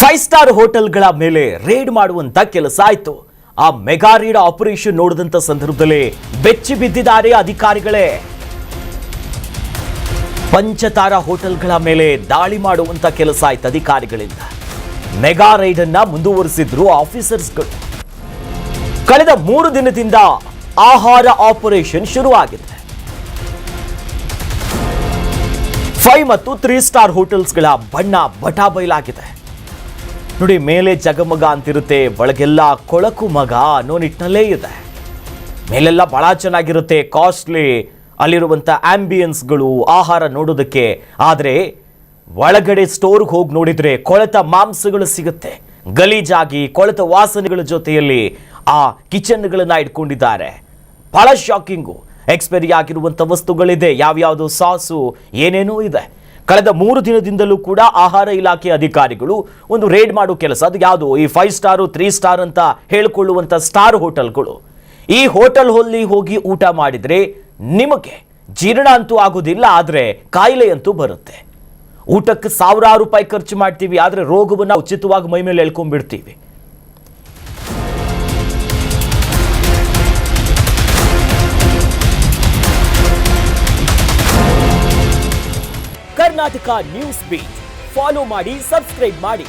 5 star ಹೋಟೆಲ್ಗಳ ಮೇಲೆ raid ಮಾಡುವಂತ ಕೆಲಸ ಆಯ್ತು. ಆ ಮೆಗಾ ರೇಡ್ ಆಪರೇಷನ್ ನೋಡಿದಂತ ಸಂದರ್ಭದಲ್ಲಿ ಬೆಚ್ಚಿ ಬಿದ್ದಿದ್ದಾರೆ ಅಧಿಕಾರಿಗಳೇ. ಪಂಚತಾರಾ ಹೋಟೆಲ್ಗಳ ಮೇಲೆ ದಾಳಿ ಮಾಡುವಂತ ಕೆಲಸ ಆಯ್ತು ಅಧಿಕಾರಿಗಳಿಂದ. ಮೆಗಾ ರೈಡ್ ಅನ್ನ ಮುಂದುವರಿಸಿದ್ರು ಆಫೀಸರ್ಸ್ಗಳು. ಕಳೆದ 3 ದಿನದಿಂದ ಆಹಾರ ಆಪರೇಷನ್ ಶುರುವಾಗಿದೆ. 5 ಮತ್ತು 3 ಸ್ಟಾರ್ ಹೋಟೆಲ್ಸ್ಗಳ ಬಣ್ಣ ಬಟಾಬೈಲಾಗಿದೆ. ನೋಡಿ, ಮೇಲೆ ಜಗಮಗ ಅಂತಿರುತ್ತೆ, ಒಳಗೆಲ್ಲ ಕೊಳಕು ಮಗ ಅನ್ನೋ ನಿಟ್ಟಿನಲ್ಲೇ ಇದೆ. ಮೇಲೆಲ್ಲ ಬಹಳ ಚೆನ್ನಾಗಿರುತ್ತೆ, ಕಾಸ್ಟ್ಲಿ, ಅಲ್ಲಿರುವಂಥ ಆಂಬಿಯನ್ಸ್ಗಳು, ಆಹಾರ ನೋಡೋದಕ್ಕೆ. ಆದರೆ ಒಳಗಡೆ ಸ್ಟೋರ್ಗೆ ಹೋಗಿ ನೋಡಿದ್ರೆ ಕೊಳೆತ ಮಾಂಸಗಳು ಸಿಗುತ್ತೆ. ಗಲೀಜಾಗಿ ಕೊಳೆತ ವಾಸನೆಗಳ ಜೊತೆಯಲ್ಲಿ ಆ ಕಿಚನ್ಗಳನ್ನ ಇಟ್ಕೊಂಡಿದ್ದಾರೆ. ಬಹಳ ಶಾಕಿಂಗು. ಎಕ್ಸ್ಪೈರಿ ಆಗಿರುವಂಥ ವಸ್ತುಗಳಿದೆ, ಯಾವ್ಯಾವುದು ಸಾಸು, ಏನೇನೋ ಇದೆ. ಕಳೆದ 3 ದಿನದಿಂದಲೂ ಕೂಡ ಆಹಾರ ಇಲಾಖೆ ಅಧಿಕಾರಿಗಳು ಒಂದು ರೇಡ್ ಮಾಡೋ ಕೆಲಸ. ಅದು ಯಾವುದು? ಈ 5 ಸ್ಟಾರು 3 ಸ್ಟಾರ್ ಅಂತ ಹೇಳಿಕೊಳ್ಳುವಂಥ ಸ್ಟಾರ್ ಹೋಟೆಲ್ಗಳು. ಈ ಹೋಟೆಲ್ ಹೊಲ್ಲಿ ಹೋಗಿ ಊಟ ಮಾಡಿದ್ರೆ ನಿಮಗೆ ಜೀರ್ಣ ಅಂತೂ ಆಗೋದಿಲ್ಲ, ಆದರೆ ಕಾಯಿಲೆ ಅಂತೂ ಬರುತ್ತೆ. ಊಟಕ್ಕೆ ಸಾವಿರಾರು ರೂಪಾಯಿ ಖರ್ಚು ಮಾಡ್ತೀವಿ, ಆದರೆ ರೋಗವನ್ನು ಉಚಿತವಾಗಿ ಮೈ ಮೇಲೆ ಎಳ್ಕೊಂಡ್ಬಿಡ್ತೀವಿ. ಕರ್ನಾಟಕ ನ್ಯೂಸ್ ಬೀಟ್ ಫಾಲೋ ಮಾಡಿ, ಸಬ್ಸ್ಕ್ರೈಬ್ ಮಾಡಿ.